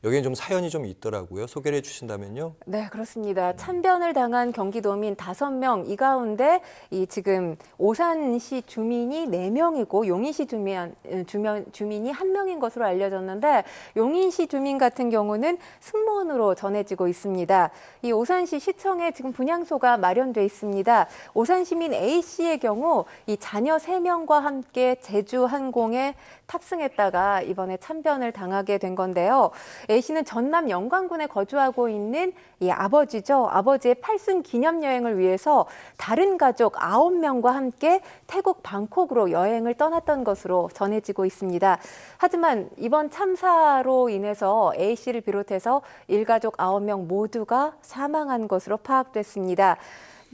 여기엔 좀 사연이 좀 있더라고요. 소개를 해주신다면요. 네, 그렇습니다. 참변을 당한 경기도민 5명, 이 가운데 지금 오산시 주민이 4명이고 용인시 주민이 1명인 것으로 알려졌는데, 용인시 주민 같은 경우는 승무원으로 전해지고 있습니다. 이 오산시 시청에 지금 분향소가 마련돼 있습니다. 오산시민 A씨의 경우 이 자녀 3명과 함께 제주항공에 탑승했다가 이번에 참변을 당하게 된 건데요. A씨는 전남 영광군에 거주하고 있는 이 아버지죠. 아버지의 팔순 기념 여행을 위해서 다른 가족 9명과 함께 태국 방콕으로 여행을 떠났던 것으로 전해지고 있습니다. 하지만 이번 참사로 인해서 A씨를 비롯해서 일가족 9명 모두가 사망한 것으로 파악됐습니다.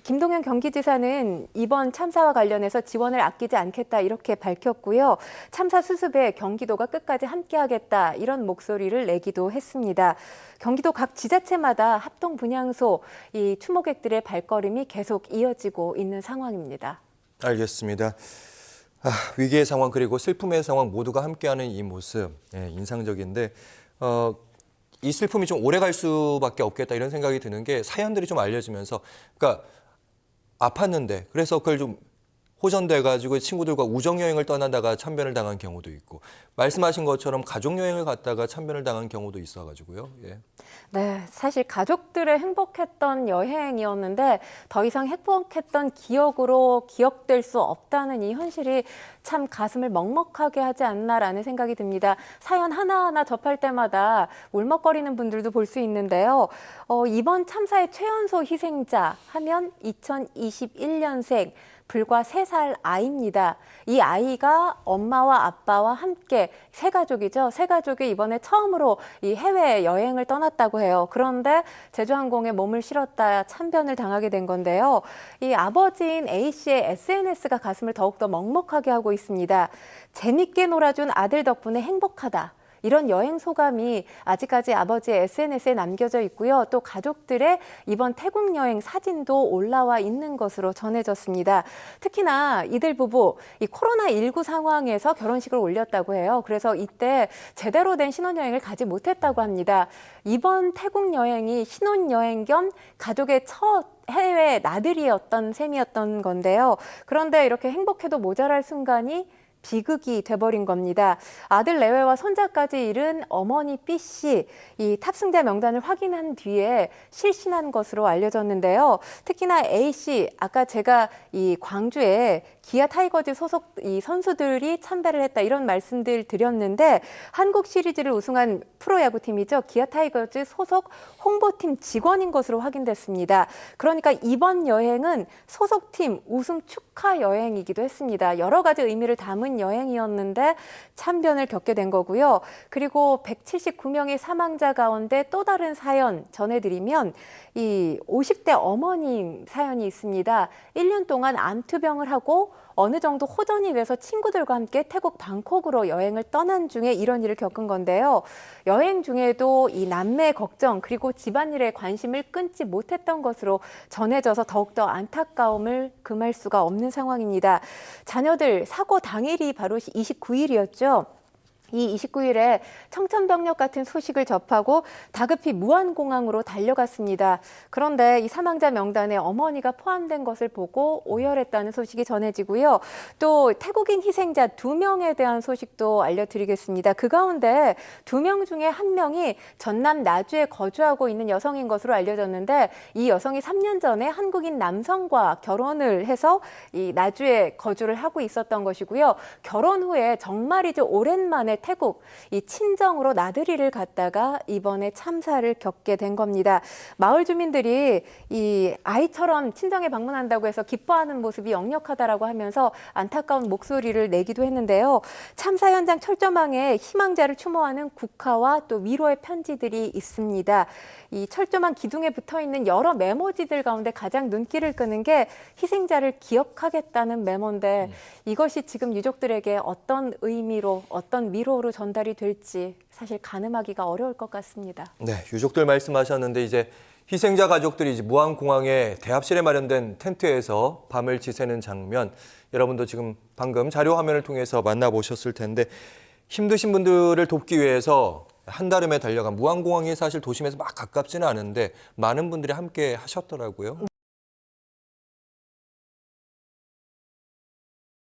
김동연 경기지사는 이번 참사와 관련해서 지원을 아끼지 않겠다 이렇게 밝혔고요. 참사 수습에 경기도가 끝까지 함께하겠다 이런 목소리를 내기도 했습니다. 경기도 각 지자체마다 합동 분향소 이 추모객들의 발걸음이 계속 이어지고 있는 상황입니다. 알겠습니다. 위기의 상황 그리고 슬픔의 상황 모두가 함께하는 이 모습 인상적인데 이 슬픔이 좀 오래 갈 수밖에 없겠다 이런 생각이 드는 게 사연들이 좀 알려지면서 그러니까 아팠는데 그래서 그걸 좀 호전돼가지고 친구들과 우정여행을 떠나다가 참변을 당한 경우도 있고 말씀하신 것처럼 가족여행을 갔다가 참변을 당한 경우도 있어가지고요. 예. 네, 사실 가족들의 행복했던 여행이었는데 더 이상 행복했던 기억으로 기억될 수 없다는 이 현실이 참 가슴을 먹먹하게 하지 않나라는 생각이 듭니다. 사연 하나하나 접할 때마다 울먹거리는 분들도 볼 수 있는데요. 이번 참사의 최연소 희생자 하면 2021년생 불과 3살 아이입니다. 이 아이가 엄마와 아빠와 함께 세 가족이죠. 세 가족이 이번에 처음으로 이 해외 여행을 떠났다고 해요. 그런데 제주항공에 몸을 실었다 참변을 당하게 된 건데요. 이 아버지인 A씨의 SNS가 가슴을 더욱더 먹먹하게 하고 있습니다. 재밌게 놀아준 아들 덕분에 행복하다. 이런 여행 소감이 아직까지 아버지의 SNS에 남겨져 있고요. 또 가족들의 이번 태국 여행 사진도 올라와 있는 것으로 전해졌습니다. 특히나 이들 부부, 이 코로나19 상황에서 결혼식을 올렸다고 해요. 그래서 이때 제대로 된 신혼여행을 가지 못했다고 합니다. 이번 태국 여행이 신혼여행 겸 가족의 첫 해외 나들이였던 셈이었던 건데요. 그런데 이렇게 행복해도 모자랄 순간이 비극이 돼버린 겁니다. 아들 내외와 손자까지 잃은 어머니 B씨, 이 탑승자 명단을 확인한 뒤에 실신한 것으로 알려졌는데요. 특히나 A씨, 아까 제가 이 광주에 기아 타이거즈 소속 이 선수들이 참배를 했다 이런 말씀들 드렸는데 한국 시리즈를 우승한 프로야구팀이죠. 기아 타이거즈 소속 홍보팀 직원인 것으로 확인됐습니다. 그러니까 이번 여행은 소속팀 우승 축하 여행이기도 했습니다. 여러 가지 의미를 담은 여행이었는데 참변을 겪게 된 거고요. 그리고 179명의 사망자 가운데 또 다른 사연 전해드리면 이 50대 어머님 사연이 있습니다. 1년 동안 암투병을 하고 어느 정도 호전이 돼서 친구들과 함께 태국 방콕으로 여행을 떠난 중에 이런 일을 겪은 건데요. 여행 중에도 이 남매 걱정 그리고 집안일에 관심을 끊지 못했던 것으로 전해져서 더욱더 안타까움을 금할 수가 없는 상황입니다. 자녀들 사고 당일이 바로 29일이었죠. 이 29일에 청천벽력 같은 소식을 접하고 다급히 무안공항으로 달려갔습니다. 그런데 이 사망자 명단에 어머니가 포함된 것을 보고 오열했다는 소식이 전해지고요. 또 태국인 희생자 2명에 대한 소식도 알려드리겠습니다. 그 가운데 2명 중에 1명이 전남 나주에 거주하고 있는 여성인 것으로 알려졌는데 이 여성이 3년 전에 한국인 남성과 결혼을 해서 이 나주에 거주를 하고 있었던 것이고요. 결혼 후에 정말이죠. 오랜만에 태국 이 친정으로 나들이를 갔다가 이번에 참사를 겪게 된 겁니다. 마을 주민들이 이 아이처럼 친정에 방문한다고 해서 기뻐하는 모습이 역력하다라고 하면서 안타까운 목소리를 내기도 했는데요. 참사 현장 철조망에 희망자를 추모하는 국화와 또 위로의 편지들이 있습니다. 이 철조망 기둥에 붙어 있는 여러 메모지들 가운데 가장 눈길을 끄는 게 희생자를 기억하겠다는 메모인데 이것이 지금 유족들에게 어떤 의미로 어떤 위로로 전달이 될지 사실 가늠하기가 어려울 것 같습니다. 네, 유족들 말씀하셨는데 이제 희생자 가족들이 이제 무안공항의 대합실에 마련된 텐트에서 밤을 지새는 장면 여러분도 지금 방금 자료 화면을 통해서 만나보셨을 텐데 힘드신 분들을 돕기 위해서 한달음에 달려간 무안공항이 사실 도심에서 막 가깝지는 않은데 많은 분들이 함께 하셨더라고요.